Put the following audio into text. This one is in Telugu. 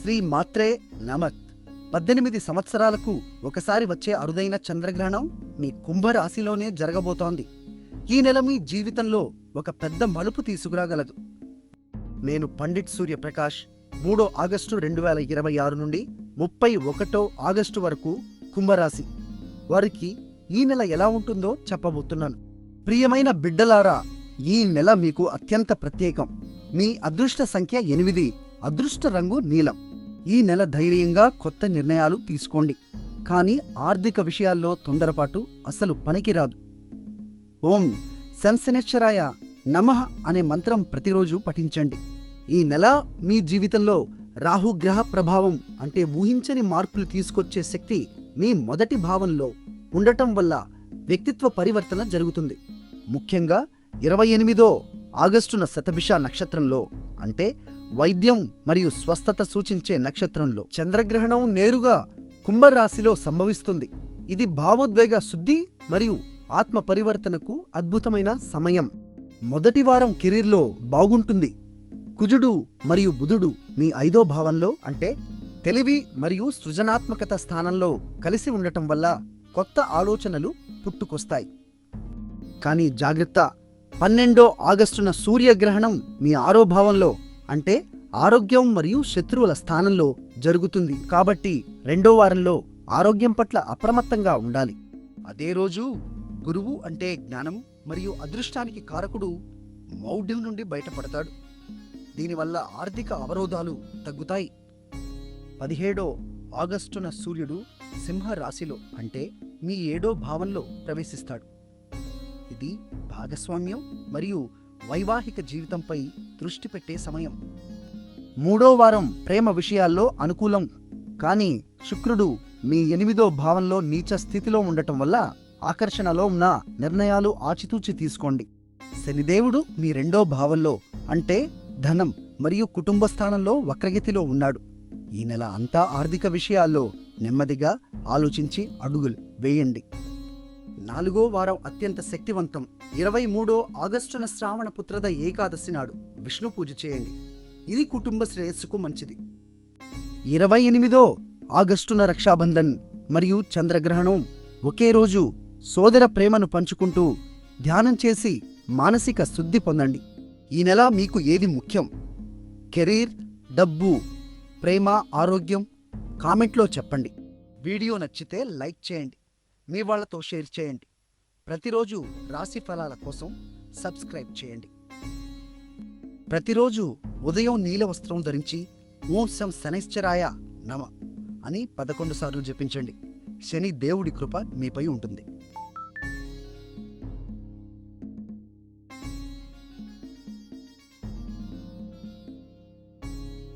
శ్రీ మాత్రే నమః. 18 సంవత్సరాలకు ఒకసారి వచ్చే అరుదైన చంద్రగ్రహణం మీ కుంభరాశిలోనే జరగబోతోంది. ఈ నెల మీ జీవితంలో ఒక పెద్ద మలుపు తీసుకురాగలదు. నేను పండిట్ సూర్యప్రకాష్. 3 ఆగస్టు 2026 నుండి 31 ఆగస్టు వరకు కుంభరాశి వారికి ఈ నెల ఎలా ఉంటుందో చెప్పబోతున్నాను. ప్రియమైన బిడ్డలారా, ఈ నెల మీకు అత్యంత ప్రత్యేకం. మీ అదృష్ట సంఖ్య 8, అదృష్ట రంగు నీలం. ఈ నెల ధైర్యంగా కొత్త నిర్ణయాలు తీసుకోండి, కానీ ఆర్థిక విషయాల్లో తొందరపాటు అసలు పనికిరాదు. ఓం శంశనేశ్వరాయ నమః అనే మంత్రం ప్రతిరోజు పఠించండి. ఈ నెల మీ జీవితంలో రాహుగ్రహ ప్రభావం అంటే ఊహించని మార్పులు తీసుకొచ్చే శక్తి మీ మొదటి భావంలో ఉండటం వల్ల వ్యక్తిత్వ పరివర్తన జరుగుతుంది. ముఖ్యంగా 28 ఆగస్టున శతభిష నక్షత్రంలో అంటే వైద్యం మరియు స్వస్థత సూచించే నక్షత్రంలో చంద్రగ్రహణం నేరుగా కుంభరాశిలో సంభవిస్తుంది. ఇది భావోద్వేగ శుద్ధి మరియు ఆత్మ పరివర్తనకు అద్భుతమైన సమయం. మొదటి వారం కెరీర్లో బాగుంటుంది. కుజుడు మరియు బుధుడు మీ 5వ భావంలో అంటే తెలివి మరియు సృజనాత్మకత స్థానంలో కలిసి ఉండటం వల్ల కొత్త ఆలోచనలు పుట్టుకొస్తాయి. కానీ జాగ్రత్త, 12 ఆగస్టున సూర్యగ్రహణం మీ 6వ భావంలో అంటే ఆరోగ్యం మరియు శత్రువుల స్థానంలో జరుగుతుంది. కాబట్టి 2వ వారంలో ఆరోగ్యం పట్ల అప్రమత్తంగా ఉండాలి. అదే రోజు గురువు అంటే జ్ఞానం మరియు అదృష్టానికి కారకుడు మౌఢ్యం నుండి బయటపడతాడు. దీనివల్ల ఆర్థిక అవరోధాలు తగ్గుతాయి. 17 ఆగస్టున సూర్యుడు సింహ రాశిలో అంటే మీ 7వ భావంలో ప్రవేశిస్తాడు. ఇది భాగస్వామ్యం మరియు వైవాహిక జీవితంపై దృష్టి పెట్టే సమయం. 3వ వారం ప్రేమ విషయాల్లో అనుకూలం, కానీ శుక్రుడు మీ 8వ భావంలో నీచ స్థితిలో ఉండటం వల్ల ఆకర్షణలో ఉన్న నిర్ణయాలు ఆచితూచి తీసుకోండి. శనిదేవుడు మీ 2వ భావంలో అంటే ధనం మరియు కుటుంబ స్థానంలో వక్రగతిలో ఉన్నాడు. ఈ నెల అంతా ఆర్థిక విషయాల్లో నెమ్మదిగా ఆలోచించి అడుగులు వేయండి. 4వ వారం అత్యంత శక్తివంతం. 23 ఆగస్టున శ్రావణ పుత్రద ఏకాదశి నాడు విష్ణు పూజ చేయండి. ఇది కుటుంబ శ్రేయస్సుకు మంచిది. 28 ఆగస్టున రక్షాబంధన్ మరియు చంద్రగ్రహణం ఒకే రోజు. సోదర ప్రేమను పంచుకుంటూ ధ్యానం చేసి మానసిక శుద్ధి పొందండి. ఈ నెల మీకు ఏది ముఖ్యం? కెరీర్, డబ్బు, ప్రేమ, ఆరోగ్యం? కామెంట్లో చెప్పండి. వీడియో నచ్చితే లైక్ చేయండి, మీ వాళ్ళతో షేర్ చేయండి. ప్రతిరోజు రాశి ఫలాల కోసం సబ్స్క్రైబ్ చేయండి. ప్రతిరోజు ఉదయం నీల వస్త్రం ధరించి ఓం శం శనైశ్చరాయ నమః అని 11 సార్లు జపించండి. శని దేవుడి కృప మీపై ఉంటుంది.